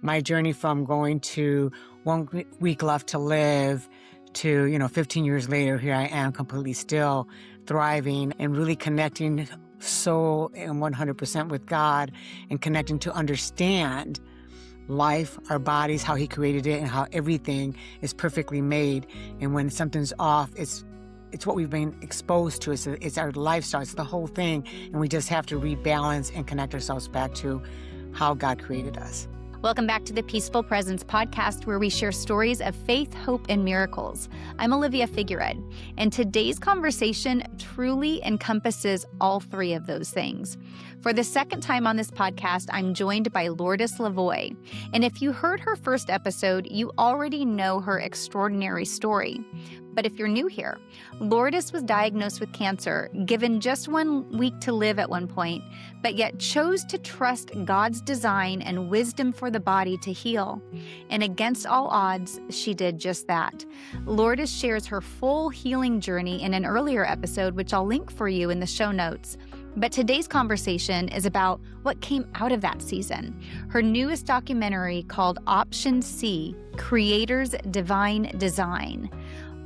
my journey from going to week left to live to, 15 years later, here I am completely still thriving and really connecting soul and 100% with God and connecting to understand life, our bodies, how He created it, and how everything is perfectly made. And when something's off, it's what we've been exposed to. It's our lifestyle. It's the whole thing. And we just have to rebalance and connect ourselves back to how God created us. Welcome back to the Peaceful Presence podcast, where we share stories of faith, hope, and miracles. I'm Olivia Figuered, and today's conversation truly encompasses all three of those things. For the second time on this podcast, I'm joined by Lourdes LaVoy. And if you heard her first episode, you already know her extraordinary story. But if you're new here, Lourdes was diagnosed with cancer, given just 1 week to live at one point, but yet chose to trust God's design and wisdom for the body to heal. And against all odds, she did just that. Lourdes shares her full healing journey in an earlier episode, which I'll link for you in the show notes. But today's conversation is about what came out of that season. Her newest documentary called Option C, Creator's Divine Design.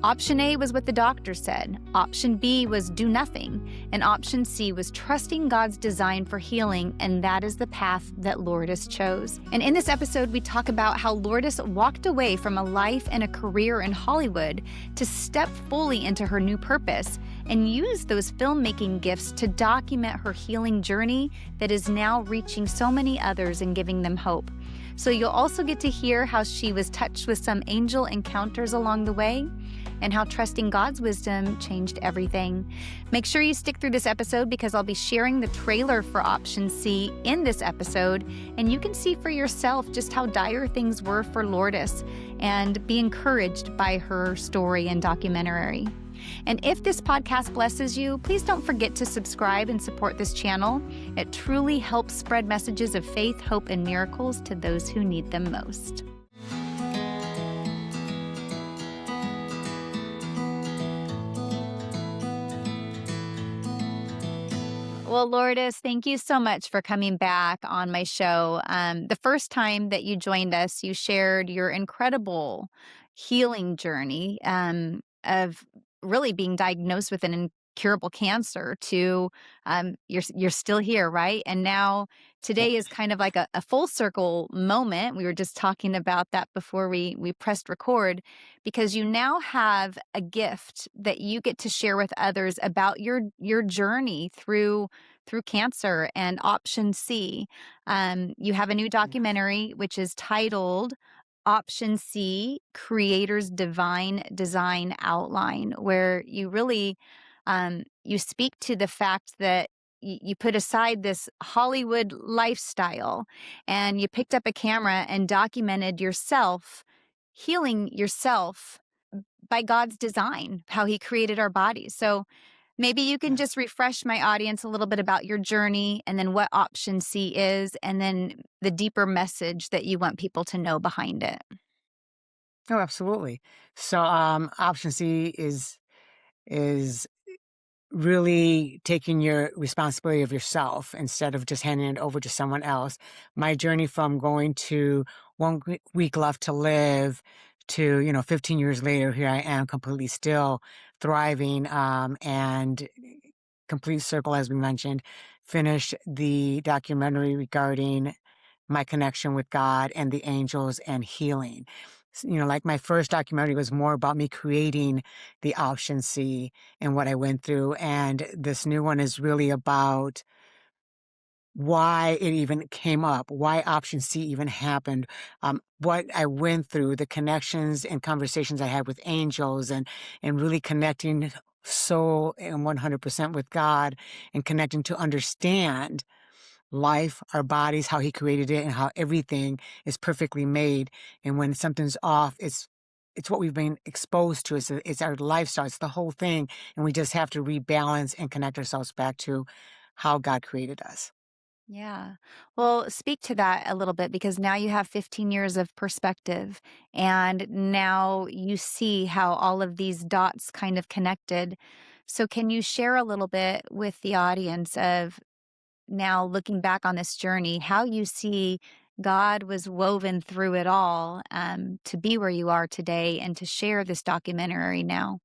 Option A was what the doctor said. Option B was do nothing. And option C was trusting God's design for healing, and that is the path that Lourdes chose. And in this episode, we talk about how Lourdes walked away from a life and a career in Hollywood to step fully into her new purpose and use those filmmaking gifts to document her healing journey that is now reaching so many others and giving them hope. So you'll also get to hear how she was touched with some angel encounters along the way, and how trusting God's wisdom changed everything. Make sure you stick through this episode, because I'll be sharing the trailer for Option C in this episode, and you can see for yourself just how dire things were for Lourdes and be encouraged by her story and documentary. And if this podcast blesses you, please don't forget to subscribe and support this channel. It truly helps spread messages of faith, hope, and miracles to those who need them most. Well, Lourdes, thank you so much for coming back on my show. The first time that you joined us, you shared your incredible healing journey of really being diagnosed with an incurable cancer to you're still here, right? And now today is kind of like a full circle moment. We were just talking about that before we pressed record, because you now have a gift that you get to share with others about your journey through cancer and Option C. You have a new documentary which is titled Option C, Creator's Divine Design Outline, where you really you speak to the fact that you put aside this Hollywood lifestyle and you picked up a camera and documented yourself, healing yourself by God's design, how He created our bodies. So maybe you can just refresh my audience a little bit about your journey, and then what Option C is, and then the deeper message that you want people to know behind it. Oh, absolutely. So Option C is really taking your responsibility of yourself instead of just handing it over to someone else. My journey from going to 1 week left to live to, 15 years later, here I am completely still thriving, and complete circle, as we mentioned, finished the documentary regarding my connection with God and the angels and healing. Like my first documentary was more about me creating the Option C and what I went through. And this new one is really about why it even came up, why Option C even happened, what I went through, the connections and conversations I had with angels, and really connecting soul and 100% with God and connecting to understand life, our bodies, how He created it, and how everything is perfectly made. And when something's off, it's what we've been exposed to. It's our lifestyle. It's the whole thing. And we just have to rebalance and connect ourselves back to how God created us. Yeah. Well, speak to that a little bit, because now you have 15 years of perspective, and now you see how all of these dots kind of connected. So can you share a little bit with the audience of now looking back on this journey, how you see God was woven through it all, to be where you are today and to share this documentary now.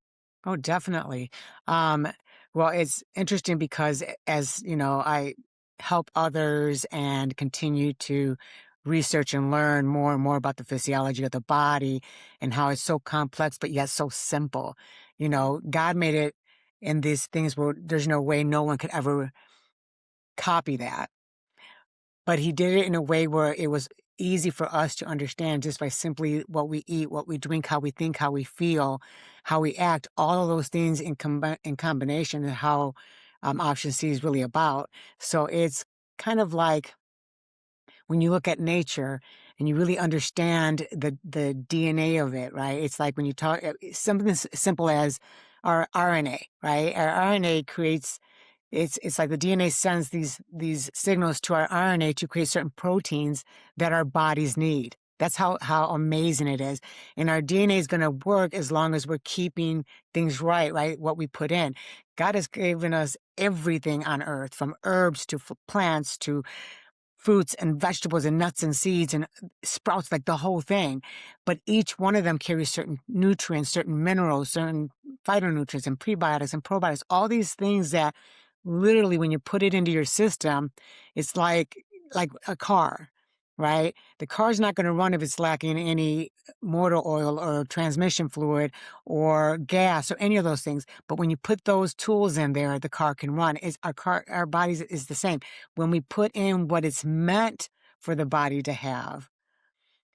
Oh, definitely. Um, well, it's interesting because as you know, I help others and continue to research and learn more and more about the physiology of the body and how it's so complex, but yet so simple. You know, God made it in these things where there's no way no one could ever copy that. But he did it in a way where it was easy for us to understand just by simply what we eat, what we drink, how we think, how we feel, how we act, all of those things in combination and how option C is really about. So it's kind of like when you look at nature and you really understand the DNA of it, right? It's like when you talk something as simple as our RNA, right? Our RNA creates it's like the DNA sends these signals to our RNA to create certain proteins that our bodies need. That's how amazing it is. And our DNA is going to work as long as we're keeping things right, right? What we put in. God has given us everything on earth, from herbs to plants to fruits and vegetables and nuts and seeds and sprouts, like the whole thing. But each one of them carries certain nutrients, certain minerals, certain phytonutrients and prebiotics and probiotics, all these things that literally when you put it into your system, it's like a car, right? The car's not going to run if it's lacking any motor oil or transmission fluid or gas or any of those things. But when you put those tools in there, the car can run. Is our bodies is the same. When we put in what it's meant for the body to have,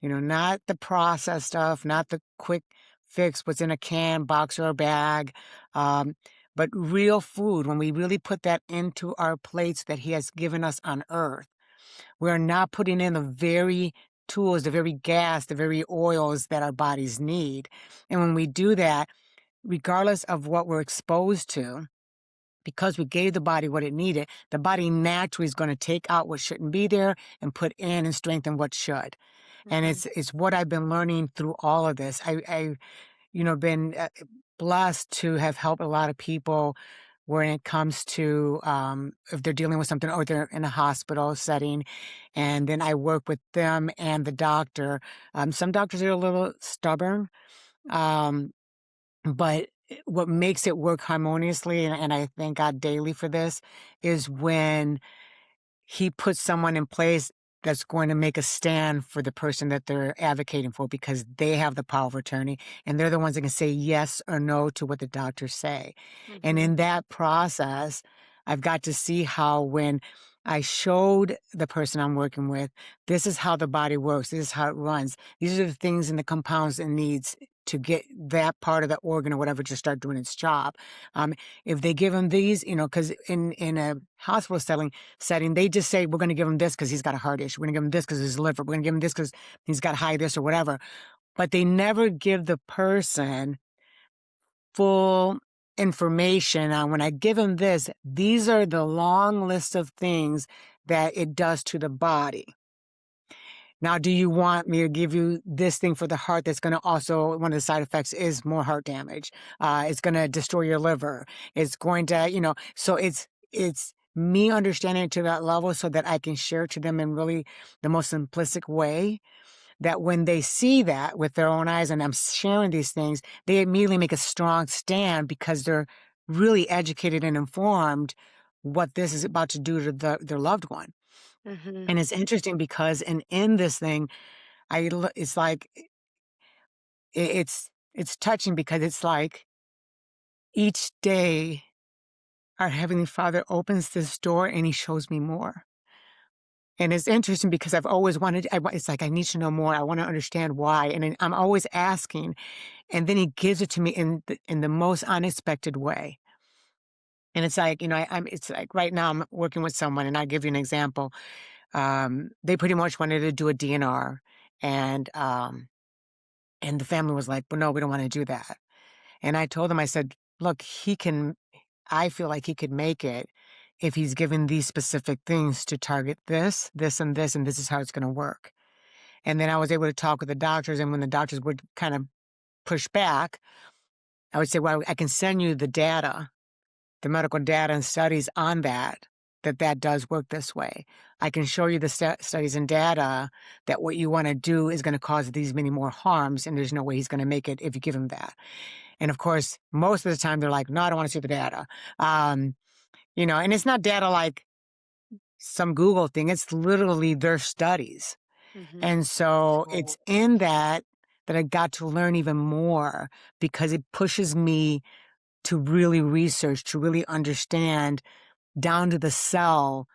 you know, not the processed stuff, not the quick fix, what's in a can, box, or a bag, um, but real food. When we really put that into our plates that He has given us on earth, we're not putting in the very tools, the very gas, the very oils that our bodies need. And when we do that, regardless of what we're exposed to, because we gave the body what it needed, the body naturally is going to take out what shouldn't be there and put in and strengthen what should. And Mhm. it's what I've been learning through all of this. I been blessed to have helped a lot of people when it comes to if they're dealing with something or they're in a hospital setting, and then I work with them and the doctor. Some doctors are a little stubborn, um, but what makes it work harmoniously, and I thank God daily for this, is when He puts someone in place that's going to make a stand for the person that they're advocating for because they have the power of attorney and they're the ones that can say yes or no to what the doctors say. And Mhm. in that process, I've got to see how when I showed the person I'm working with, this is how the body works, this is how it runs. These are the things and the compounds it needs to get that part of the organ or whatever to start doing its job. Um, if they give them these, because in a hospital setting, they just say, we're going to give him this because he's got a heart issue. We're going to give him this because his liver. We're going to give him this because he's got high this or whatever. But they never give the person full information on when I give him this, these are the long list of things that it does to the body. Now, do you want me to give you this thing for the heart that's going to also, one of the side effects is more heart damage. It's going to destroy your liver. It's going to, so it's me understanding it to that level so that I can share it to them in really the most simplistic way that when they see that with their own eyes and I'm sharing these things, they immediately make a strong stand because they're really educated and informed what this is about to do to their loved one. Mhm. And it's interesting because in this thing, it's like it's touching because it's like each day our Heavenly Father opens this door and He shows me more. And it's interesting because I've always wanted, it's like I need to know more. I want to understand why. And I'm always asking. And then He gives it to me in the most unexpected way. And it's like, it's like right now I'm working with someone and I'll give you an example. They pretty much wanted to do a DNR. And, um, and the family was like, well, no, we don't want to do that. And I told them, I said, look, I feel like he could make it if he's given these specific things to target this, this, and this is how it's going to work. And then I was able to talk with the doctors. And when the doctors would kind of push back, I would say, well, I can send you the data, the medical data and studies on that that that does work this way. I can show you the studies and data that what you want to do is going to cause these many more harms, and there's no way he's going to make it if you give him that. And of course, most of the time they're like, no, I don't want to see the data. Um, and it's not data like some Google thing, it's literally their studies. Mhm. And so Right. it's in that I got to learn even more because it pushes me to really research, to really understand down to the cell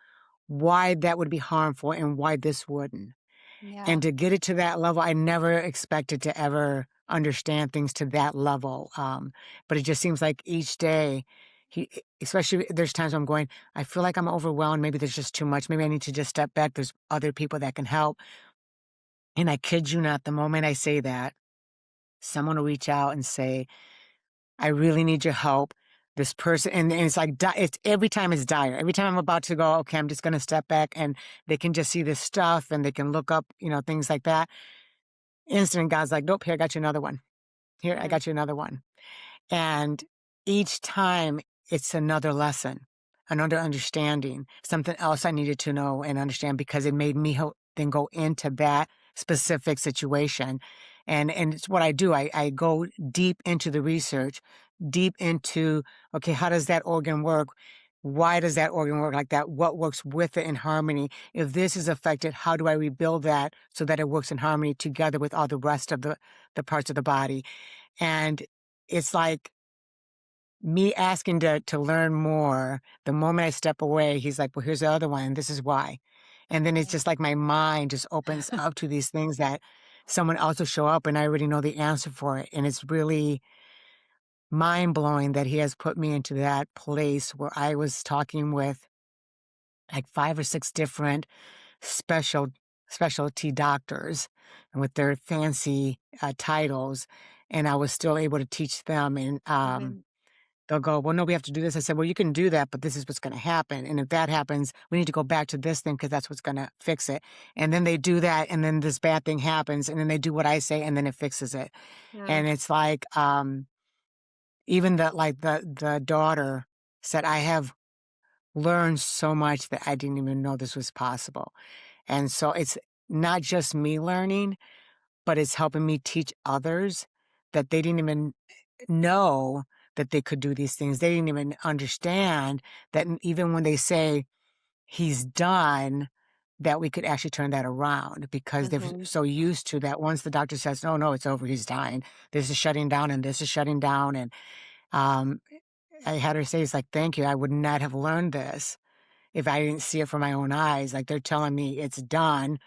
why that would be harmful and why this wouldn't. And Yeah. to get it to that level, I never expected to ever understand things to that level. But it just seems like each day, especially there's times I'm going, I feel like I'm overwhelmed. Maybe there's just too much. Maybe I need to just step back. There's other people that can help. And I kid you not, the moment I say that, someone will reach out and say, I really need your help. This person, and it's like, it's every time it's dire. Every time I'm about to go, okay, I'm just going to step back and they can just see this stuff and they can look up, things like that. Instant God's like, nope, here, I got you another one. Here, I Mm. got you another one. And each time it's another lesson, another understanding, something else I needed to know and understand because it made me then go into that specific situation. And it's what I do. I go deep into the research, deep into, okay, how does that organ work? Why does that organ work like that? What works with it in harmony? If this is affected, how do I rebuild that so that it works in harmony together with all the rest of the parts of the body? And it's like me asking to learn more. The moment I step away, he's like, well, here's the other one. And this is why. And then it's just like my mind just opens up to these things that someone else will show up and I already know the answer for it. And it's really mind blowing that he has put me into that place where I was talking with like 5 or 6 different special specialty doctors and with their fancy titles. And I was still able to teach them. And Right. they'll go, well, no, we have to do this. I said, well, you can do that, but this is what's going to happen. And if that happens, we need to go back to this thing because that's what's going to fix it. And then they do that. And then this bad thing happens. And then they do what I say and then it fixes it. Yeah. And it's like, even the daughter said, I have learned so much that I didn't even know this was possible. And so it's not just me learning, but it's helping me teach others that they didn't even know that they could do these things. They didn't even understand that even when they say he's done, that we could actually turn that around because they're Mhm. so used to that. Once the doctor says, "Oh no, it's over, he's dying. This is shutting down, and this is shutting down," and um, I had her say, "It's like, thank you. I would not have learned this if I didn't see it from my own eyes. Like they're telling me it's done,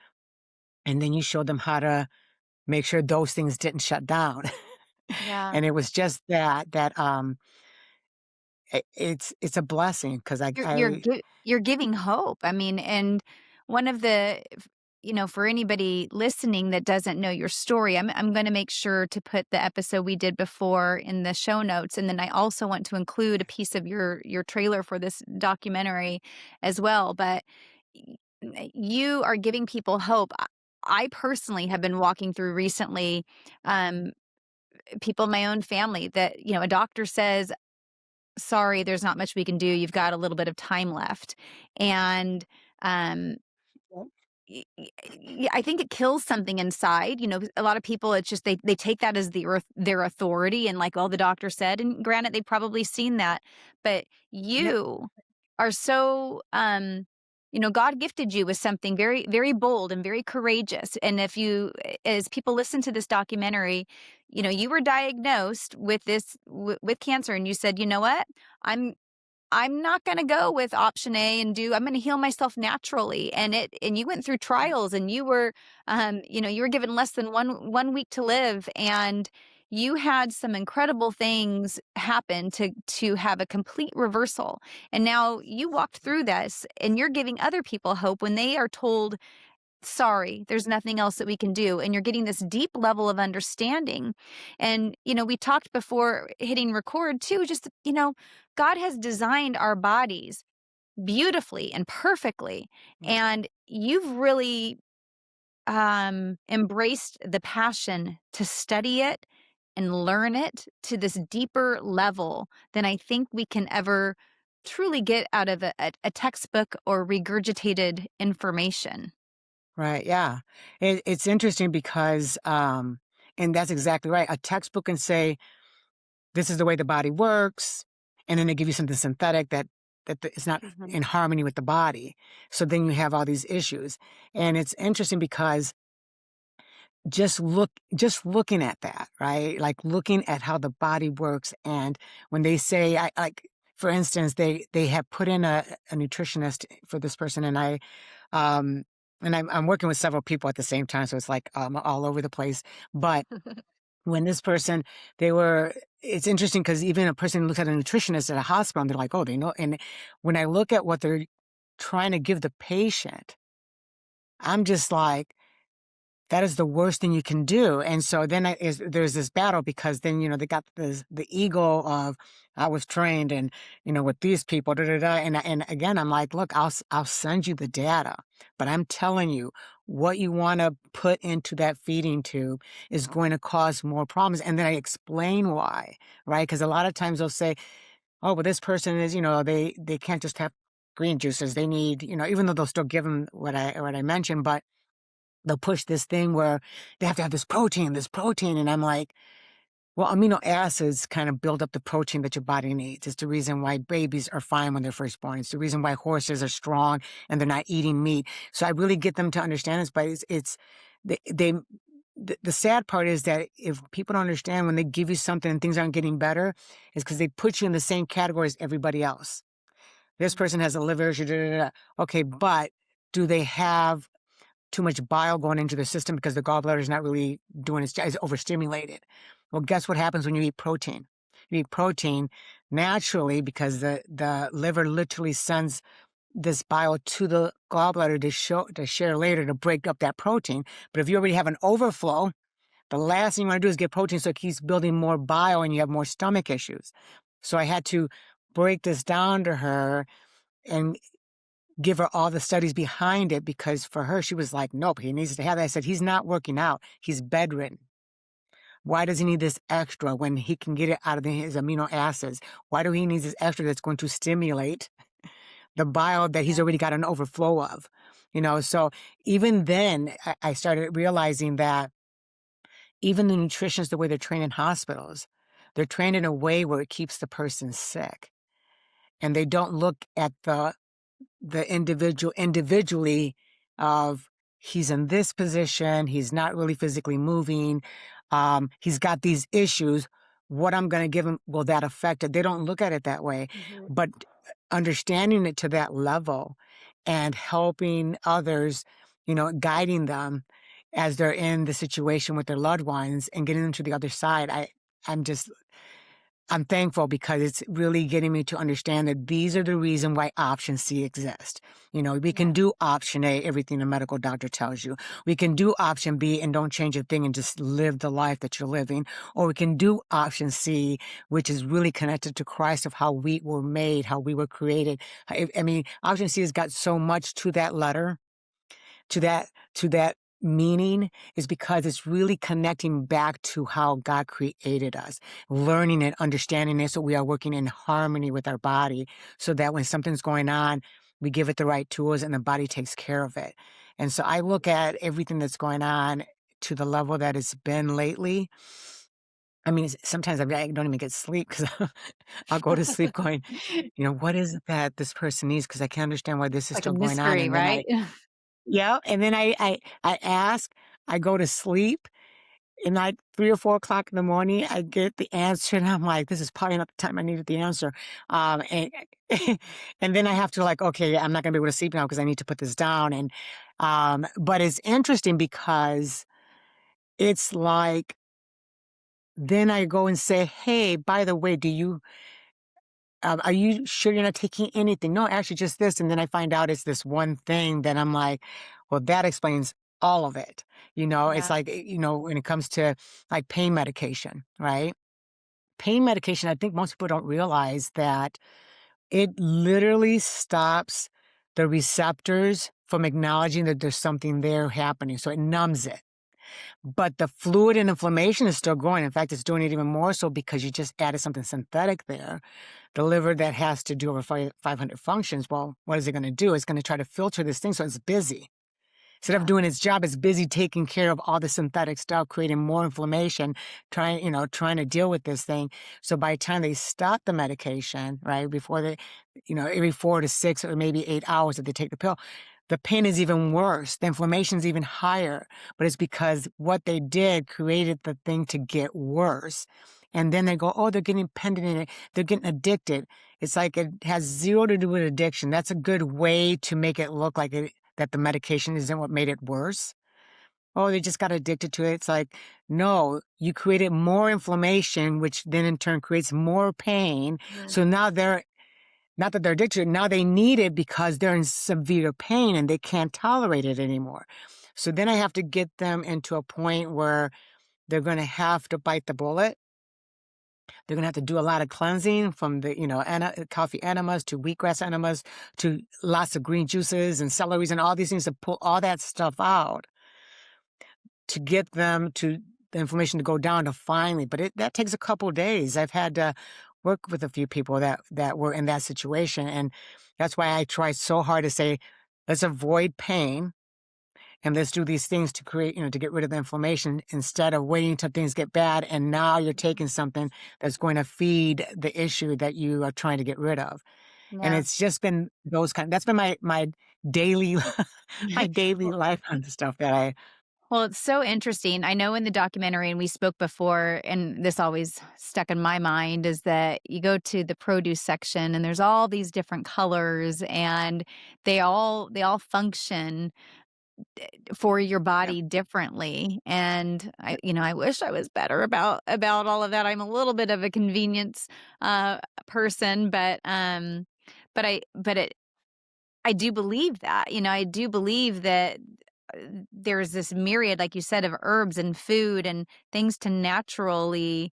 and then you showed them how to make sure those things didn't shut down." Yeah. And it was just it's a blessing because You're giving hope. I mean, and one of the for anybody listening that doesn't know your story, I'm going to make sure to put the episode we did before in the show notes, and then I also want to include a piece of your trailer for this documentary as well. But you are giving people hope. I personally have been walking through recently, um, people in my own family that a doctor says, sorry, there's not much we can do. You've got a little bit of time left. And um I think it kills something inside. A lot of people, it's just they take that as their authority and like, oh, the doctor said. And granted, they've probably seen that, but yeah. you are so God gifted you with something very, very bold and very courageous. And if you, as people listen to this documentary, you were diagnosed with with cancer, and you said, you know what, I'm I'm not gonna go with option A and I'm gonna heal myself naturally. And you went through trials, and you were given less than one week to live, and you had some incredible things happen to have a complete reversal. And now you walked through this, and you're giving other people hope when they are told, sorry, there's nothing else that we can do. And you're getting this deep level of understanding. And, we talked before hitting record too, just, God has designed our bodies beautifully and perfectly. And you've really embraced the passion to study it and learn it to this deeper level than I think we can ever truly get out of a textbook or regurgitated information. Right, yeah. It's interesting because, and that's exactly right. A textbook can say, "This is the way the body works," and then they give you something synthetic that is not Mhm. in harmony with the body. So then you have all these issues. And it's interesting because just looking at that, right? Like, looking at how the body works, and when they say I like, for instance, they have put in a nutritionist for this person, um and I'm working with several people at the same time, so it's like, all over the place. But when this person, they were it's interesting because even a person who looks at a nutritionist at a hospital, and they're like, "Oh, they know." And when I look at what they're trying to give the patient, I'm just like, that is the worst thing you can do. And so then there's this battle because then, they got the ego of, I was trained and, with these people, da, da, da. And again, I'm like, look, I'll send you the data, but I'm telling you, what you want to put into that feeding tube is going to cause more problems. And then I explain why, right? Because a lot of times they'll say, oh, but this person is, they can't just have green juices. They need, even though they'll still give them what I mentioned, but they'll push this thing where they have to have this protein. And I'm like, well, amino acids kind of build up the protein that your body needs. It's the reason why babies are fine when they're first born. It's the reason why horses are strong and they're not eating meat. So I really get them to understand this, but they the sad part is that if people don't understand, when they give you something and things aren't getting better, is because they put you in the same category as everybody else. This person has a liver issue, da, da, da. Okay, but do they have too much bile going into the system because the gallbladder is not really doing its job, is overstimulated? Well, guess what happens when you eat protein? You eat protein naturally because the liver literally sends this bile to the gallbladder to share later to break up that protein. But if you already have an overflow, the last thing you want to do is get protein so it keeps building more bile and you have more stomach issues. So I had to break this down to her and give her all the studies behind it, because for her, she was like, nope, he needs to have that. I said, he's not working out. He's bedridden. Why does he need this extra when he can get it out of his amino acids? Why do he need this extra that's going to stimulate the bile that he's already got an overflow of? So even then, I started realizing that even the nutritionists, the way they're trained in hospitals, they're trained in a way where it keeps the person sick. And they don't look at the individual individually of, he's in this position, he's not really physically moving, he's got these issues. What I'm going to give him, will that affect it? They don't look at it that way. Mhm. But understanding it to that level and helping others, guiding them as they're in the situation with their loved ones and getting them to the other side, I'm just I'm thankful because it's really getting me to understand that these are the reason why option C exists. We can Yeah. do option A, everything the medical doctor tells you. We can do option B and don't change a thing and just live the life that you're living. Or we can do option C, which is really connected to Christ, of how we were made, how we were created. I mean, option C has got so much to that letter, to that meaning, is because it's really connecting back to how God created us, learning and understanding it, so we are working in harmony with our body, so that when something's going on, we give it the right tools and the body takes care of it. And so I look at everything that's going on to the level that it's been lately. I mean, sometimes I don't even get sleep because I'll go to sleep going, what is it that this person needs? Because I can't understand why this is Like a still going on. mystery, And then right? yeah, and then I ask, I go to sleep, and like 3 or 4 o'clock in the morning, I get the answer, and I'm like, this is probably not the time I needed the answer. And and then I have to, like, okay, I'm not gonna be able to sleep now because I need to put this down. And but it's interesting because it's like, then I go and say, hey, by the way, are you sure you're not taking anything? No, actually, just this. And then I find out it's this one thing that I'm like, well, that explains all of it. It's Yeah. like, when it comes to like pain medication, right? Pain medication, I think most people don't realize that it literally stops the receptors from acknowledging that there's something there happening. So it numbs it. But the fluid and inflammation is still growing. In fact, it's doing it even more so because you just added something synthetic there. the liver that has to do over 500 functions. Well, what is it going to do? It's going to try to filter this thing so it's busy. Instead of Yeah. doing its job, it's busy taking care of all the synthetic stuff, creating more inflammation, trying to deal with this thing. So by the time they stop the medication, right, before they, every 4 to 6 or maybe 8 hours that they take the pill, the pain is even worse. The inflammation is even higher. But it's because what they did created the thing to get worse. And then they go, oh, they're getting dependent in it. They're getting addicted. It's like it has zero to do with addiction. That's a good way to make it look like that the medication isn't what made it worse. Oh, they just got addicted to it. It's like, no, you created more inflammation, which then in turn creates more pain. Mhm. So now they're not that they're addicted, now they need it because they're in severe pain and they can't tolerate it anymore. So then I have to get them into a point where they're going to have to bite the bullet. They're going to have to do a lot of cleansing from the, coffee enemas to wheatgrass enemas to lots of green juices and celeries and all these things to pull all that stuff out to get them to the inflammation to go down to finally. But that takes a couple of days. I've had to work with a few people that were in that situation. And that's why I try so hard to say, let's avoid pain. And let's do these things to create, to get rid of the inflammation instead of waiting until things get bad. And now you're taking something that's going to feed the issue that you are trying to get rid of. And Yeah. it's just been that's been my daily, my daily life kind of stuff that I, Well, it's so interesting. I know in the documentary, and we spoke before, and this always stuck in my mind, is that you go to the produce section and there's all these different colors, and they all function for your yeah, body differently. And I wish I was better about all of that. I'm a little bit of a convenience person, but I do believe that. I do believe that uh, there's this myriad, like you said, of herbs and food and things to naturally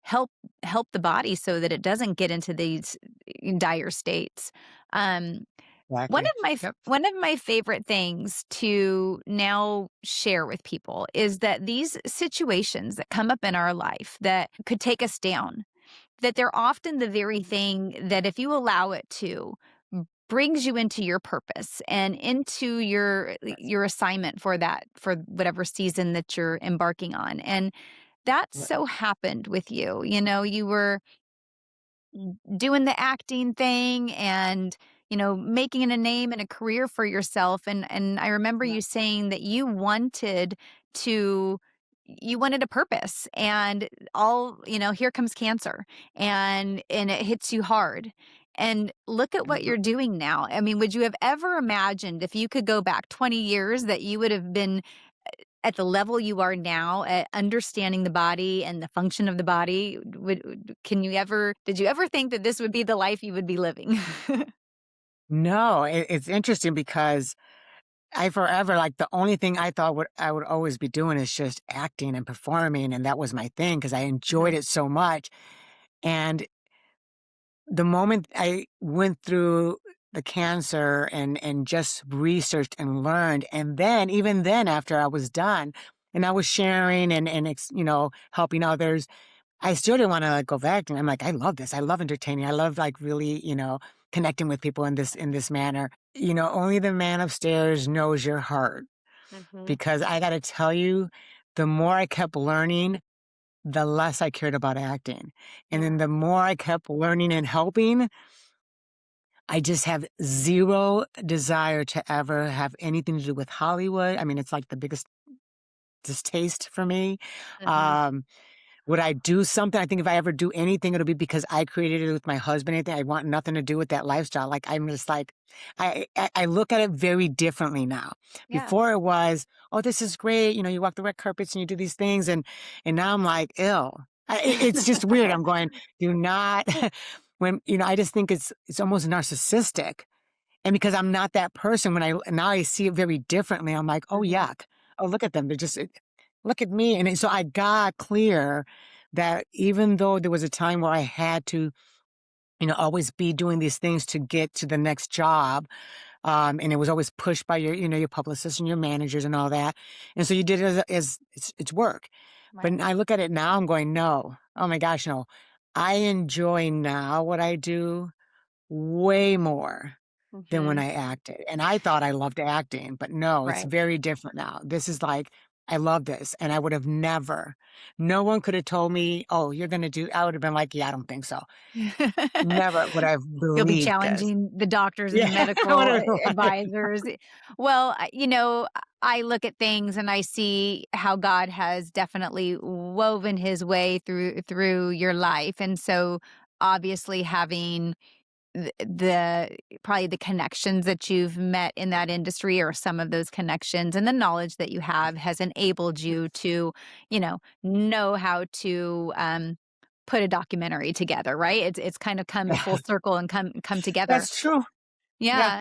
help help the body so that it doesn't get into these dire states. Um, one of exactly. Yep. one of my favorite things to now share with people is that these situations that come up in our life that could take us down, that they're often the very thing that if you allow it to, brings you into your purpose and into Yes. your assignment for whatever season that you're embarking on. And that Yep. so happened with you. You were doing the acting thing and making a name and a career for yourself, and I remember Yeah. you saying that to you wanted a purpose, and here comes cancer, and it hits you hard, and look at what Mhm. you're doing now. I mean, would you have ever imagined, if you could go back 20 years, that you would have been at the level you are now at understanding the body and the function of the body? Did you ever think that this would be the life you would be living? No, it's interesting because I forever like the only thing I thought I would always be doing is just acting and performing, and that was my thing because I enjoyed Mhm. it so much. And the moment I went through the cancer and just researched and learned, and then even then after I was done and I was sharing and helping others, I still didn't want to like go back. And I'm like, I love this. I love entertaining. I love like really, connecting with people in this manner. Only the man upstairs knows your heart Mhm. because I got to tell you, the more I kept learning, the less I cared about acting. And then Yeah. the more I kept learning and helping, I just have zero desire to ever have anything to do with Hollywood. I mean, it's like the biggest distaste for me. Mhm. Um, would I do something? I think if I ever do anything, it'll be because I created it with my husband. Anything I want nothing to do with that lifestyle. Like I'm just like, I look at it very differently now. Yeah. Before it was, oh, this is great. You walk the red carpets and you do these things, and now I'm like, ill. It's just weird. I'm going, do not. When I just think it's almost narcissistic, and because I'm not that person, when now I see it very differently, I'm like, "Oh, Mhm. yuck. Oh, look at them. Look at me." And so I got clear that even though there was a time where I had to, always be doing these things to get to the next job, and it was always pushed by your publicist and your managers and all that. And so you did it as it's work. But Right. I look at it now, I'm going, "No. Oh my gosh, no. I enjoy now what I do way more than when Mhm. I acted, and I thought I loved acting, but no, it's Right. very different now. This is like, I love this, and I would have never no one could have told me, "Oh, you're gonna do," I would have been like, "Yeah, I don't think so." Never would I have You'll be believed this. challenging the doctors and Yeah, the I would medical have been like advisors. Well, I look at things and I see how God has definitely woven his way through your life. And so obviously having the probably the connections that you've met in that industry or some of those connections and the knowledge that you have has enabled you to, know how to put a documentary together, right? It's kind of come full circle and come together. That's true. Yeah.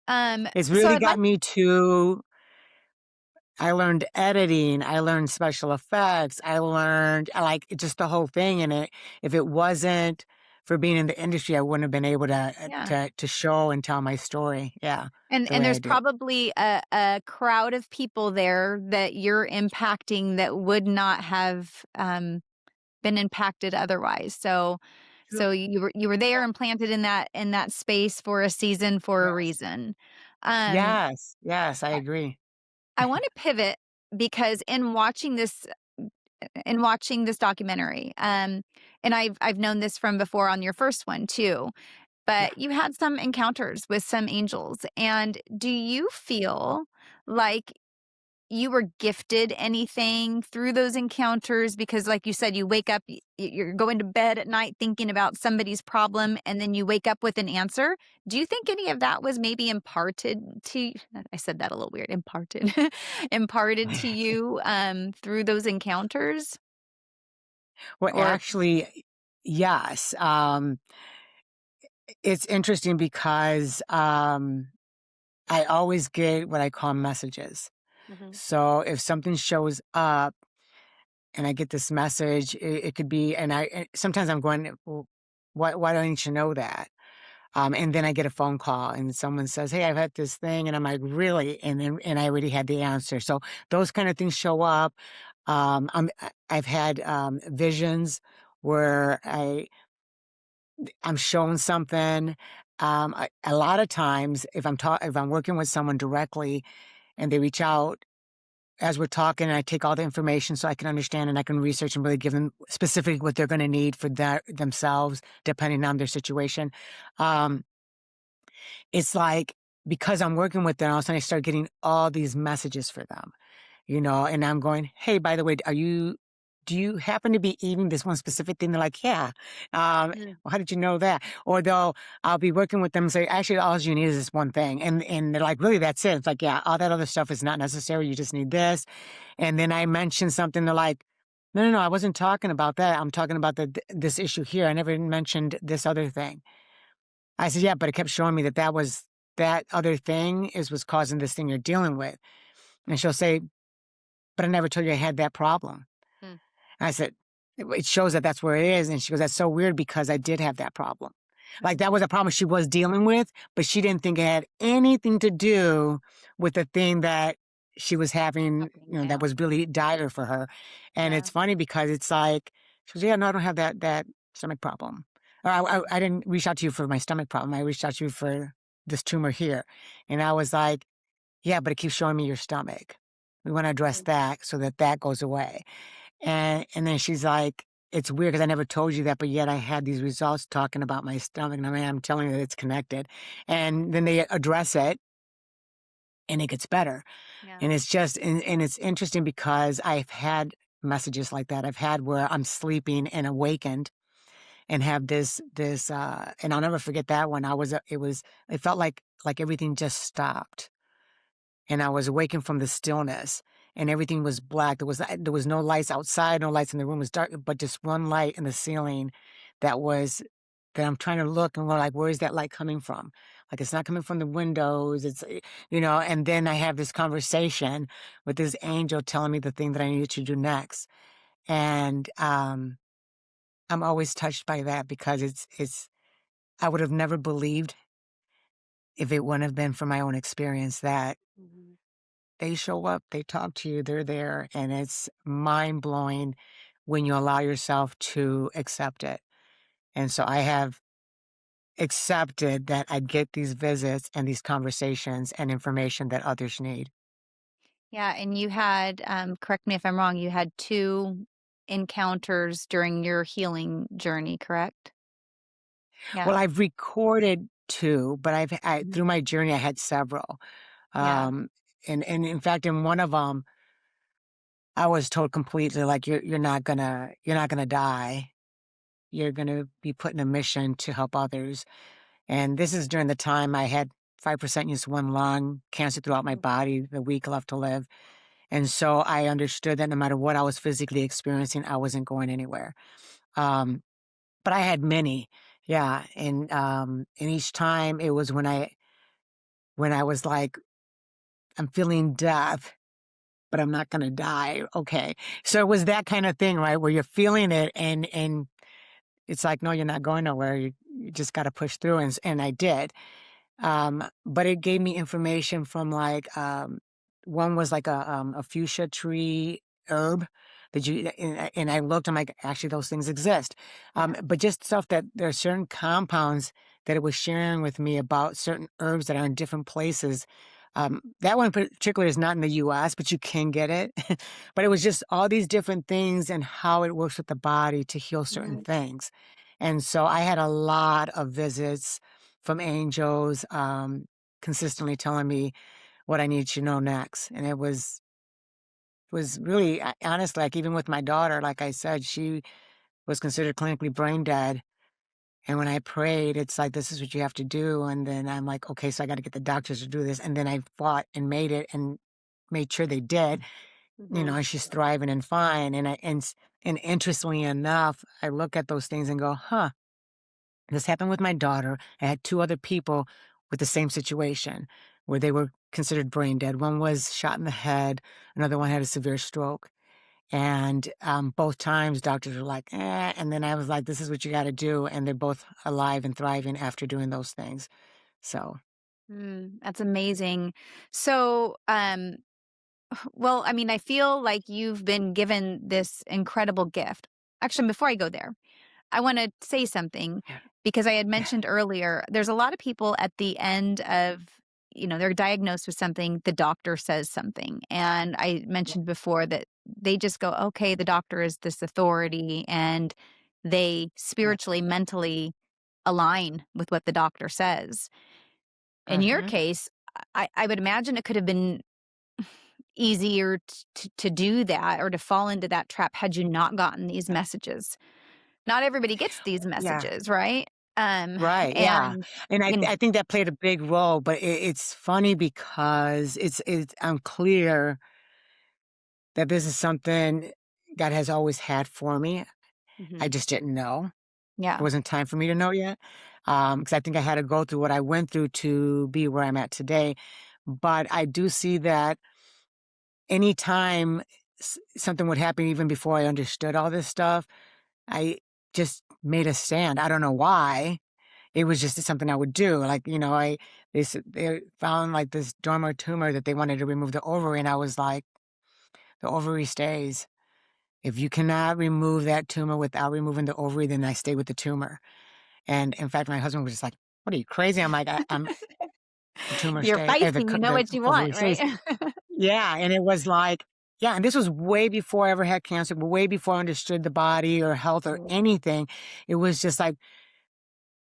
Yeah. It's So really I'd got like me to I learned editing, I learned special effects, I like, just the whole thing, and if it wasn't for being in the industry, I wouldn't have been able to, yeah. to show and tell my story, yeah, the And way I there's do. probably a crowd of people there that you're impacting that would not have been impacted otherwise. So True. you were there Yeah. and planted in that space for a season for a Yes. reason. Um, Yes, yes, I I agree. I wanna pivot because in watching this documentary, and I've known this from before on your first one too, Yeah. but you had some encounters with some angels, and do you feel like you were gifted anything through those encounters? Because like you said, you wake up, you're going to bed at night thinking about somebody's problem, and then you wake up with an answer. Do you think any of that was maybe imparted to I said that a little weird, imparted, imparted to you, through those encounters? Well, Or actually, yes, it's interesting because, I always get what I call messages. Mhm. So if something shows up and I get this message, it could be, sometimes I'm going, well, why don't you know that? And then I get a phone call and someone says, "Hey, I've had this thing," and I'm like, "Really?" And I already had the answer. So those kind of things show up. I've had visions where I'm shown something. A lot of times, if I'm working with someone directly and they reach out as we're talking, and I take all the information so I can understand and I can research and really give them specifically what they're going to need for themselves, depending on their situation. Um, it's like, because I'm working with them, all of a sudden I start getting all these messages for them, and I'm going, "Hey, by the way, do you happen to be eating this one specific thing?" They're like, "Yeah." Mm. Well, how did you know that? Or I'll be working with them and say, "Actually, all you need is this one thing." And they're like, "Really, that's it?" It's like, "Yeah, all that other stuff is not necessary. You just need this." And then I mention something, they're like, "No, no, no, I wasn't talking about that. I'm talking about this issue here. I never mentioned this other thing." I said, "Yeah, but it kept showing me that other thing was causing this thing you're dealing with." And she'll say, "But I never told you I had that problem." Mm. I said, "It shows that that's where it is." And she goes, "That's so weird because I did have that problem." Like, that was a problem she was dealing with, but she didn't think it had anything to do with the thing that she was having, Happening that now. was really dire for her. And Yeah. it's funny because it's like, she goes, "Yeah, no, I don't have that stomach problem. Or I didn't reach out to you for my stomach problem. I reached out to you for this tumor here." And I was like, "Yeah, but it keeps showing me your stomach. We want to address Mm. that so that that goes away." And then she's like, "It's weird because I never told you that, but yet I had these results talking about my stomach, and I'm telling you that it's connected." And then they address it, and it gets better. Yeah. And it's just and it's interesting because I've had messages like that. I've had where I'm sleeping and awakened and have and I'll never forget that one. It felt like everything just stopped, and I was awakened from the stillness, and everything was black. There was no lights outside, no lights in the room. It was dark, but just one light in the ceiling that was that I'm trying to look, and we're like, "Where is that light coming from?" Like, it's not coming from the windows. And then I have this conversation with this angel telling me the thing that I needed to do next. And I'm always touched by that because it's I would have never believed, if it wouldn't have been for my own experience, that Mhm. they show up, they talk to you, they're there, and it's mind blowing when you allow yourself to accept it. And so I have accepted that I get these visits and these conversations and information that others need. Yeah, and you had, correct me if I'm wrong, you had 2 encounters during your healing journey, correct? Yeah. Well, I've recorded 2, but through Mhm. my journey, I had several. Yeah. Um, and in fact, in one of them, I was told completely, like, you're not gonna die. You're gonna be put in a mission to help others." And this is during the time I had 5% use one lung, cancer throughout my Mm. body, the week left to live. And so I understood that no matter what I was physically experiencing, I wasn't going anywhere. Um, but I had many. Yeah. And each time it was when I was like, I'm feeling death, but I'm not gonna die. Okay. So it was that kind of thing, right? Where you're feeling it and it's like, no, you're not going nowhere. You just gotta push through. And I did. But it gave me information from one was like a fuchsia tree herb that and I looked, I'm like, actually those things exist. Yeah. But just stuff that there are certain compounds that it was sharing with me about certain herbs that are in different places. That one in particular is not in the US, but you can get it. But it was just all these different things and how it works with the body to heal certain Right. things. And so I had a lot of visits from angels, consistently telling me what I needed to know next. And it was really honestly, like even with my daughter, like I said, she was considered clinically brain dead. And when I prayed, it's like, this is what you have to do. And then I'm like, okay, so I got to get the doctors to do this. And then I fought and made it and made sure they did, Mhm. and she's thriving and fine. And interestingly enough, I look at those things and go, huh, this happened with my daughter. I had 2 other people with the same situation where they were considered brain dead. One was shot in the head, another one had a severe stroke. And, both times doctors were like, "Eh," and then I was like, "This is what you gotta do," and they're both alive and thriving after doing those things. So, That's amazing. So, well, I mean, I feel like you've been given this incredible gift. Actually, before I go there, I want to say something yeah, because I had yeah, mentioned earlier, there's a lot of people at the end of, they're diagnosed with something, the doctor says something. And I yeah, mentioned before that they just go, okay, the doctor is this authority, and they yeah. spiritually, mentally align with what the doctor says. In your Mhm. case, I would imagine it could have been easier to do that or to fall into that trap had you not gotten these Yeah, messages. Not everybody gets these yeah. messages, right? Um, Right, yeah, and, and you know I think that played a big role, but it's funny because it's I'm clear that this is something God has always had for me. I Mhm. just didn't know. It Yeah. wasn't time for me to know yet, because I think I had to go through what I went through to be where I'm at today. But I do see that anytime something would happen, even before I understood all this stuff, I just made a stand. I don't know why. It was just something I would do. Like, they found like this dormer tumor that they wanted to remove the ovary, and I was like, the ovary stays. If you cannot remove that tumor without removing the ovary, then I stay with the tumor. And in fact, my husband was just like, "What are you crazy?" I'm like, I'm the tumor You're stay, feisty, you know the what you want, ovary right? stays. Yeah, and it was like, yeah, and this was way before I ever had cancer, way before I understood the body or health or Mm, anything. It was just like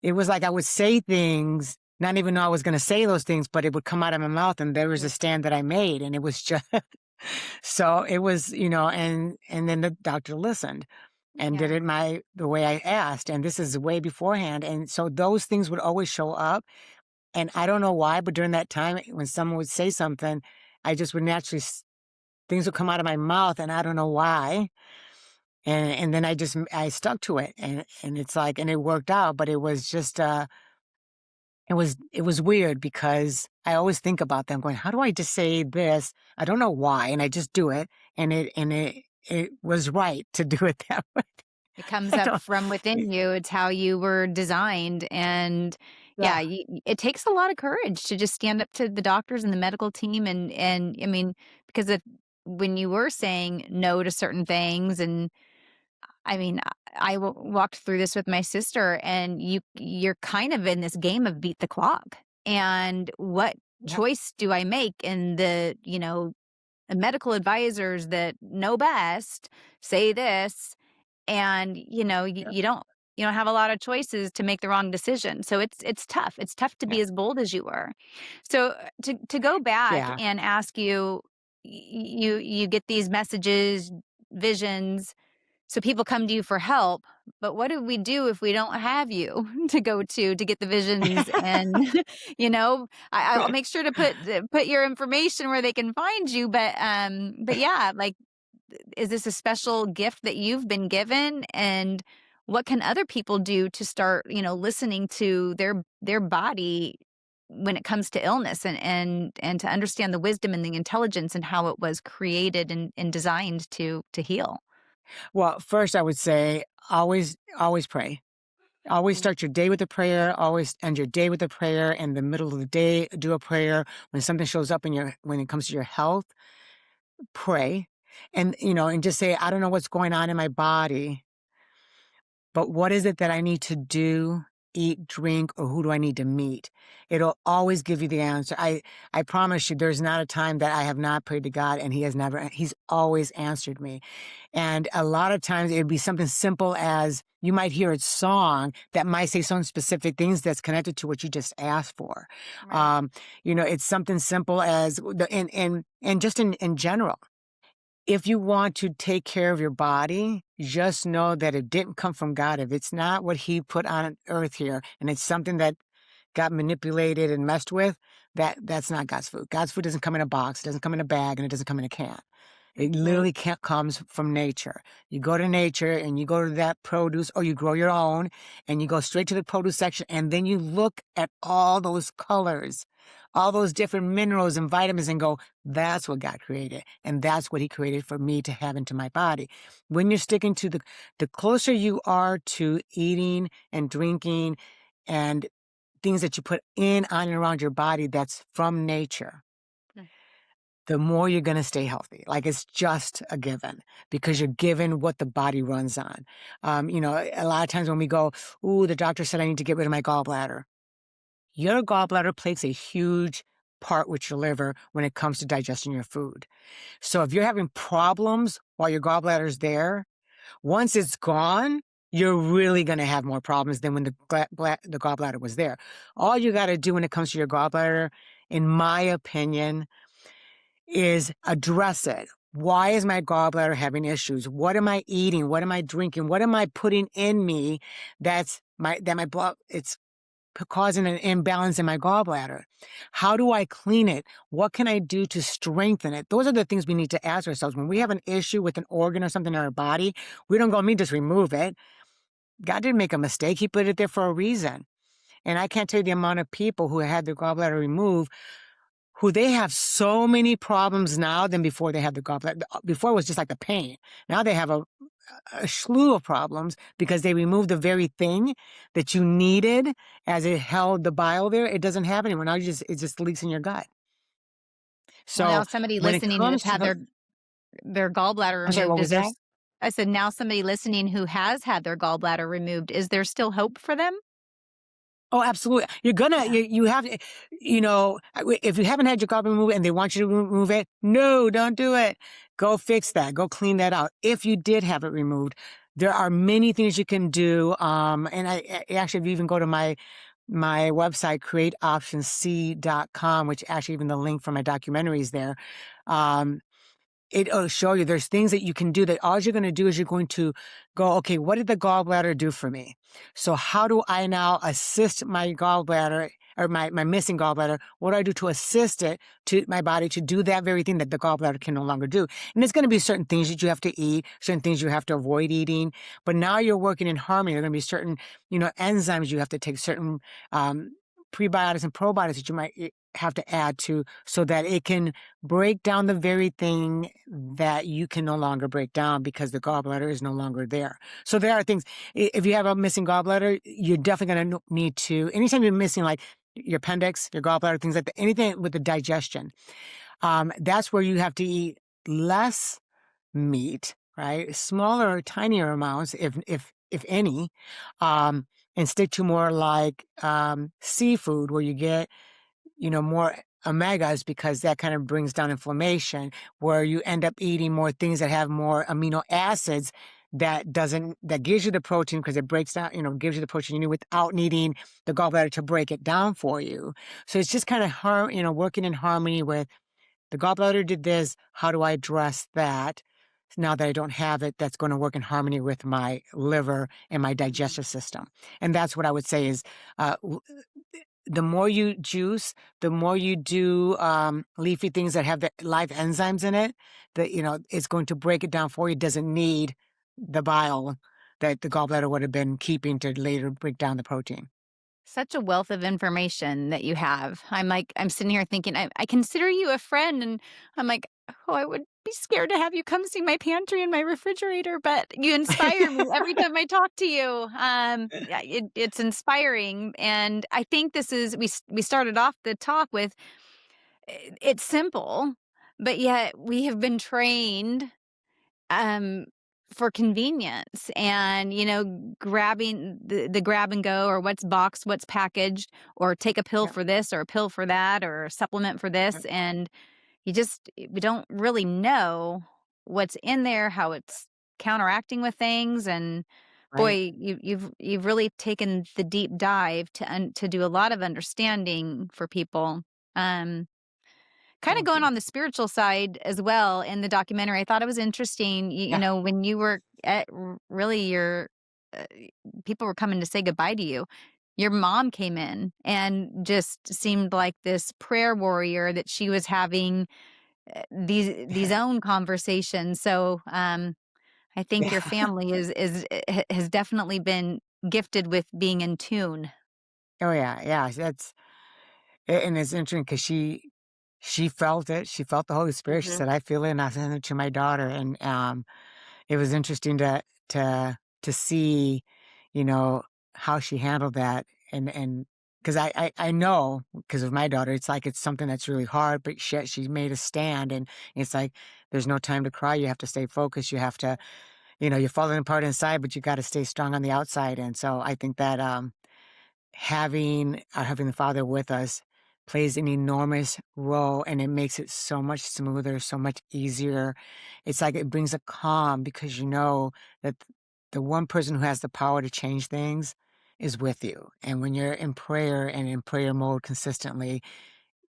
it was like I would say things, not even know I was gonna say those things, but it would come out of my mouth, and there was a mm, stand that I made, and it was just so it was, and then the doctor listened and did yeah. it the way I asked, and this is way beforehand, and so those things would always show up, and I don't know why, but during that time, when someone would say something, I just would naturally things would come out of my mouth, and I don't know why, and then I stuck to it, and it's like and it worked out, but it was just, it was weird because I always think about them going, "How do I just say this? I don't know why," and I just do it, and it was right to do it that way. It comes I up don't from y within you. It's how you were designed. And yeah, yeah, it takes a lot of courage to just stand up to the doctors and the medical team. And I mean, because when you were saying no to certain things, and I mean, walked through this with my sister, and you're kind of in this game of beat the clock. And what Yeah, choice do I make? And the medical advisors that know best say this, and yeah, you don't have a lot of choices to make the wrong decision. So it's tough. It's tough to yeah, be as bold as you were. So to go back yeah. and ask you, you get these messages, visions, so people come to you for help, but what do we do if we don't have you to go to get the visions? And I'll make sure to put your information where they can find you. But yeah, like, is this a special gift that you've been given? And what can other people do to start, listening to their body when it comes to illness, and to understand the wisdom and the intelligence and how it was created and designed to heal? Well, first I would say always pray. Always Mm. start your day with a prayer, always end your day with a prayer. In the middle of the day, do a prayer. When something shows up when it comes to your health, pray. And just say, I don't know what's going on in my body, but what is it that I need to do, eat, drink, or who do I need to meet? It'll always give you the answer. I promise you, there's not a time that I have not prayed to God and he's always answered me. And a lot of times it'd be something simple as you might hear a song that might say some specific things that's connected to what you just asked for. Right. Um, it's something simple as and just in general. If you want to take care of your body, just know that it didn't come from God. If it's not what he put on earth here, and it's something that got manipulated and messed with, that's not God's food. God's food doesn't come in a box, it doesn't come in a bag, and it doesn't come in a can. It Right. literally can't comes from nature. You go to nature and you go to that produce, or you grow your own and you go straight to the produce section, and then you look at all those colors, all those different minerals and vitamins, and go, that's what God created. And that's what he created for me to have into my body. When you're sticking to the closer you are to eating and drinking and things that you put in, on, and around your body that's from nature, Mm. the more you're going to stay healthy. Like, it's just a given because you're given what the body runs on. A lot of times when we go, ooh, the doctor said I need to get rid of my gallbladder. Your gallbladder plays a huge part with your liver when it comes to digesting your food. So if you're having problems while your gallbladder's there, once it's gone, you're really going to have more problems than when the gallbladder was there. All you got to do when it comes to your gallbladder, in my opinion, is address it. Why is my gallbladder having issues? What am I eating? What am I drinking? What am I putting in me that my blood it's causing an imbalance in my gallbladder? How do I clean it? What can I do to strengthen it? Those are the things we need to ask ourselves. When we have an issue with an organ or something in our body, we don't go, me, just remove it. God didn't make a mistake. He put it there for a reason. And I can't tell you the amount of people who had their gallbladder removed who they have so many problems now than before they had the gallbladder. Before it was just like the pain. Now they have a slew of problems because they removed the very thing that you needed as it held the bile there. It doesn't have anymore. Now it just leaks in your gut. Well, now So somebody when it listening who's comes to had their gallbladder I'm sorry, what removed, was that? I said, now somebody listening who has had their gallbladder removed, is there still hope for them? Oh, absolutely. Yeah. You have, if you haven't had your gallbladder removed and they want you to remove it, no, don't do it. Go fix that. Go clean that out. If you did have it removed, there are many things you can do. And I actually, if you even go to my website, createoptionc.com, which actually even the link for my documentary is there. Um, It'll show you there's things that you can do that all you're going to do is you're going to go, okay, what did the gallbladder do for me? So how do I now assist my gallbladder or my missing gallbladder? What do I do to assist it, to my body, to do that very thing that the gallbladder can no longer do? And there's going to be certain things that you have to eat, certain things you have to avoid eating. But now you're working in harmony. There are going to be certain, enzymes you have to take, certain prebiotics and probiotics that you might have to add to so that it can break down the very thing that you can no longer break down because the gallbladder is no longer there. So there are things, if you have a missing gallbladder, you're definitely going to need to, anytime you're missing like your appendix, your gallbladder, things like that, anything with the digestion, that's where you have to eat less meat right? Smaller, tinier amounts, if any, um, and stick to more like seafood, where you get more omegas, because that kind of brings down inflammation, where you end up eating more things that have more amino acids that gives you the protein, because it breaks down, gives you the protein you need without needing the gallbladder to break it down for you. So it's just kind of working in harmony with the gallbladder did this. How do I address that? Now that I don't have it, that's going to work in harmony with my liver and my Mhm. digestive system. And that's what I would say is uh, the more you juice, the more you do leafy things that have the live enzymes in it, that it's going to break it down for you. It doesn't need the bile that the gallbladder would have been keeping to later break down the protein. Such a wealth of information that you have. I'm sitting here thinking, I consider you a friend, and I'm like, oh, I would be scared to have you come see my pantry and my refrigerator, but you inspire me every time I talk to you. Yeah, it's inspiring, and I think this is we started off the talk with it's simple, but yet we have been trained um, for convenience and, grabbing the grab and go or what's boxed, what's packaged, or take a pill Yep. for this or a pill for that or a supplement for this. Yep. And we don't really know what's in there, how it's counteracting with things. And Right. boy, you've really taken the deep dive to do a lot of understanding for people. Um, Kind of Thank going you. on the spiritual side as well in the documentary, I thought it was interesting, Yeah. when you were at really your uh, people were coming to say goodbye to you. Your mom came in and just seemed like this prayer warrior that she was having these own conversations. So, I think your Yeah. family has definitely been gifted with being in tune. Oh yeah. Yeah. And it's interesting because she felt it. She felt the Holy Spirit. She Mhm. said, "I feel it," and I sent it to my daughter. And it was interesting to to see, you know, how she handled that. And because I know, because of my daughter, it's like it's something that's really hard, but she made a stand, and it's like there's no time to cry. You have to stay focused. You have to, you're falling apart inside, but you got to stay strong on the outside. And so I think that having the Father with us plays an enormous role, and it makes it so much smoother, so much easier. It's like it brings a calm, because you know that the one person who has the power to change things is with you. And when you're in prayer and in prayer mode consistently,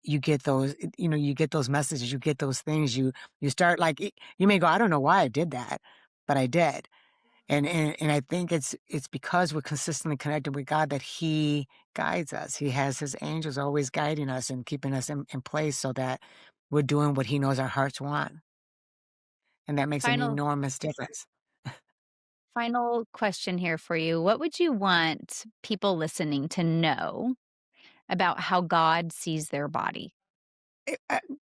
you get you get those messages, you get those things, you start like you may go, I don't know why I did that, but I did. And I think it's because we're consistently connected with God that He guides us. He has His angels always guiding us and keeping us in place, so that we're doing what He knows our hearts want, and that makes an Final enormous difference. final question here for you. What would you want people listening to know about how God sees their body?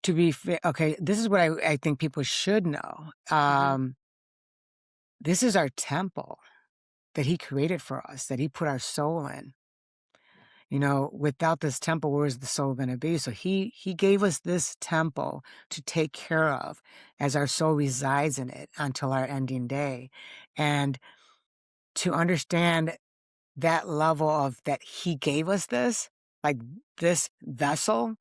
To be fair, okay, this is what I think people should know. Mhm. This is our temple that He created for us, that He put our soul in. Without this temple, where's the soul going to be? So he gave us this temple to take care of, as our soul resides in it until our ending day. And to understand that level of that he gave us this, like this vessel,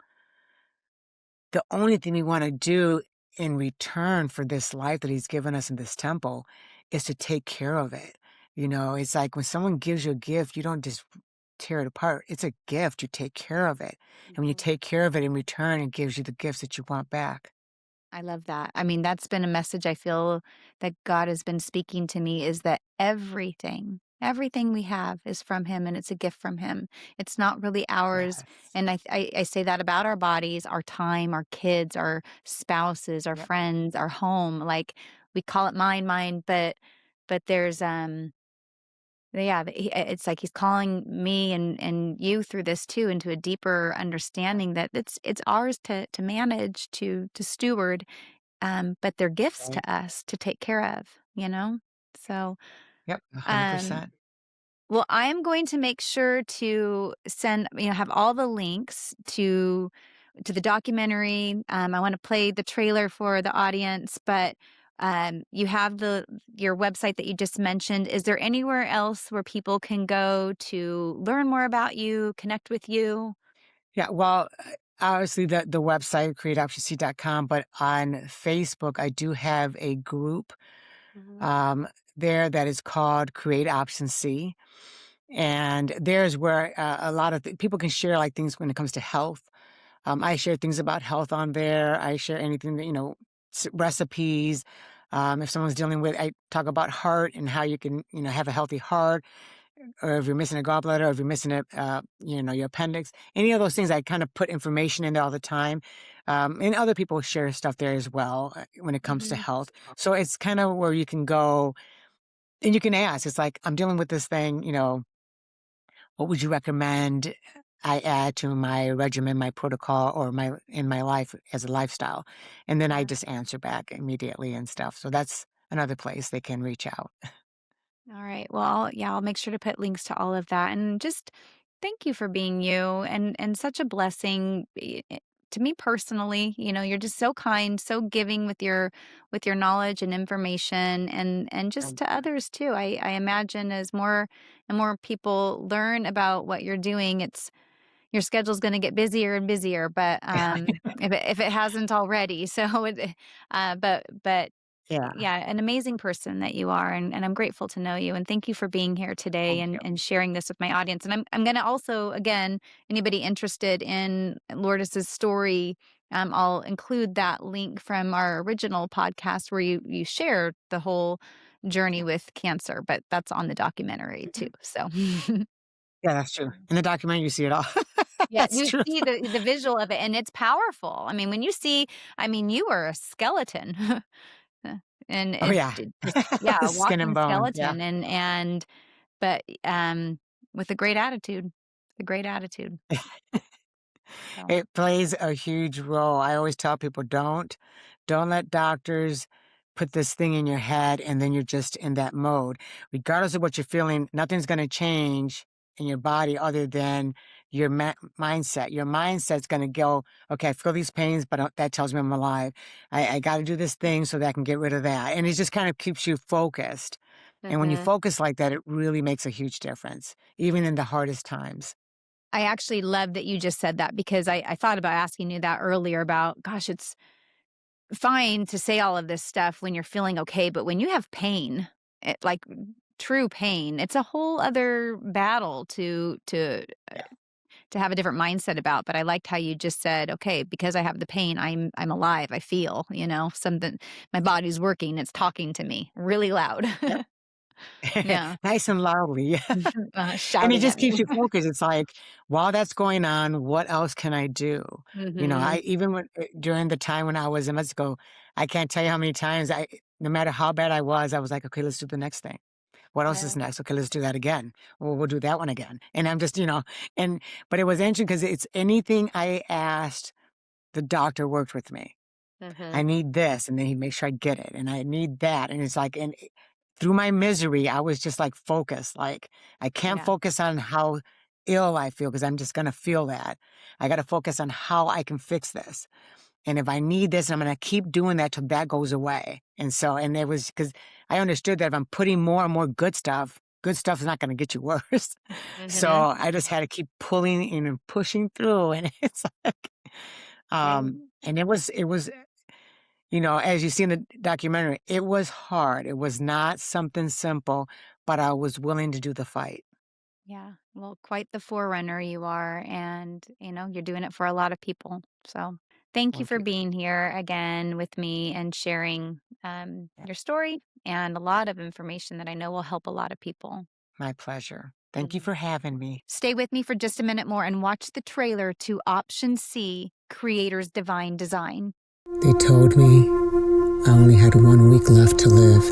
the only thing we want to do in return for this life that he's given us in this temple is to take care of it. It's like when someone gives you a gift, you don't just tear it apart. It's a gift. You take care of it. And when you Mhm. take care of it in return, it gives you the gifts that you want back. I love that. I mean, that's been a message I feel that God has been speaking to me is that everything we have is from Him and it's a gift from Him. It's not really ours. Yes. And I say that about our bodies, our time, our kids, our spouses, our Yep. friends, our home. Like we call it mine, but there's yeah, it's like he's calling me and you through this too into a deeper understanding that it's ours to manage, to steward, but they're gifts Right. to us to take care of, you know? So, Yep. um, 100%. well, I'm going to make sure to send, have all the links to the documentary. I want to play the trailer for the audience, but You have your website that you just mentioned. Is there anywhere else where people can go to learn more about you, connect with you? Yeah, well, obviously the website, createoptionc.com, but on Facebook, I do have a group Mhm. um, there that is called Create Option C. And there's where a lot of people can share like things when it comes to health. I share things about health on there. I share anything that, recipes. If someone's dealing with, I talk about heart and how you can, have a healthy heart, or if you're missing a gallbladder, or if you're missing your appendix, any of those things. I kind of put information in there all the time. And other people share stuff there as well when it comes to Mhm. health. So it's kind of where you can go and you can ask. It's like, I'm dealing with this thing, what would you recommend I add to my regimen, my protocol, or my life as a lifestyle? And then I Yeah. just answer back immediately and stuff. So that's another place they can reach out. All right. Well, yeah, I'll make sure to put links to all of that. And just thank you for being you and such a blessing to me personally. You're just so kind, so giving with your knowledge and information and just Um, to others too. I imagine as more and more people learn about what you're doing, it's your schedule's going to get busier and busier, but if it hasn't already. So but yeah. yeah, an amazing person that you are, and I'm grateful to know you. And thank you for being here today Thank you. and sharing this with my audience. And I'm going to also, again, anybody interested in Lourdes's story, I'll include that link from our original podcast where you shared the whole journey with cancer, but that's on the documentary too. So Yeah, that's true. In the documentary, you see it all. yeah, That's you true. see the visual of it, and it's powerful. I mean, when you see, I mean, you were a skeleton. Uh, and Oh, it's yeah. just yeah, a Skin and walking bone. Yeah. skeleton and but, with a great attitude, a great attitude, so It plays a huge role. I always tell people, don't let doctors put this thing in your head and then you're just in that mode. Regardless of what you're feeling, nothing's going to change in your body other than your mindset. Your mindset's going to go, okay, I feel these pains, but that tells me I'm alive. I got to do this thing so that I can get rid of that. And it just kind of keeps you focused. And when you mhm. focus like that, it really makes a huge difference, even in the hardest times. I actually love that you just said that because I thought about asking you that earlier about, gosh, it's fine to say all of this stuff when you're feeling okay, but when you have pain, like true pain, it's a whole other battle Yeah. to have a different mindset about. But I liked how you just said, okay, because I have the pain, I'm alive. I feel, something, my body's working. It's talking to me really loud. Yeah. Nice and loudly, yeah. And it Shouting just at keeps me. you focused. It's like, while that's going on, what else can I do? I Hmm. even during the time when I was in Mexico, I can't tell you how many times no matter how bad I was like, okay, let's do the next thing. What else is Yeah. next? Okay, let's do that again. Well, we'll do that one again. And I'm just, but it was interesting because it's anything I asked, the doctor worked with me. I Hmm. need this, and then he'd make sure I get it, and I need that, and it's like, through my misery, I was just like focused. Like I can't Yeah. focus on how ill I feel because I'm just gonna feel that. I got to focus on how I can fix this, and if I need this, I'm gonna keep doing that till that goes away. And it was because I understood that if I'm putting more and more good stuff is not gonna get you worse. So Hmm. I just had to keep pulling and pushing through, and it's like, Right. and it was as you see in the documentary, it was hard. It was not something simple, but I was willing to do the fight. Yeah. Well, quite the forerunner you are. And, you're doing it for a lot of people. So thank you Thank for you. being here again with me and sharing Yeah, your story and a lot of information that I know will help a lot of people. my pleasure. Thank you Mhm. for having me. Stay with me for just a minute more and watch the trailer to Option C Creator's Divine Design. They told me I only had 1 week left to live.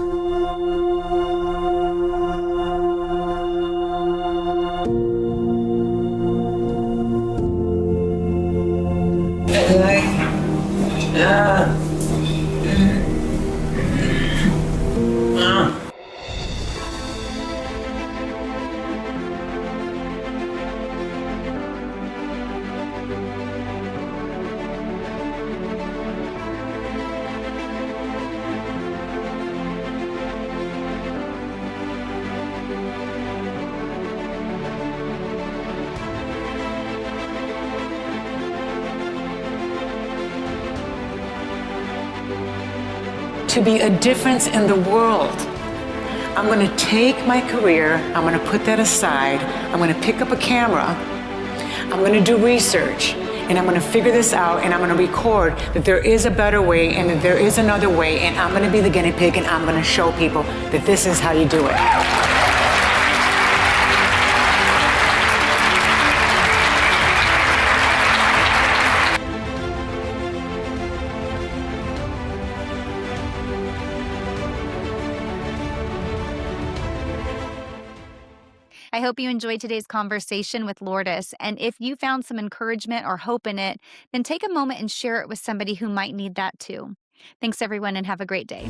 to be a difference in the world. I'm going to take my career, I'm going to put that aside, I'm going to pick up a camera, I'm going to do research, and I'm going to figure this out, and I'm going to record that there is a better way and that there is another way, and I'm going to be the guinea pig, and I'm going to show people that this is how you do it. I hope you enjoyed today's conversation with Lourdes. And if you found some encouragement or hope in it, then take a moment and share it with somebody who might need that too. Thanks, everyone, and have a great day.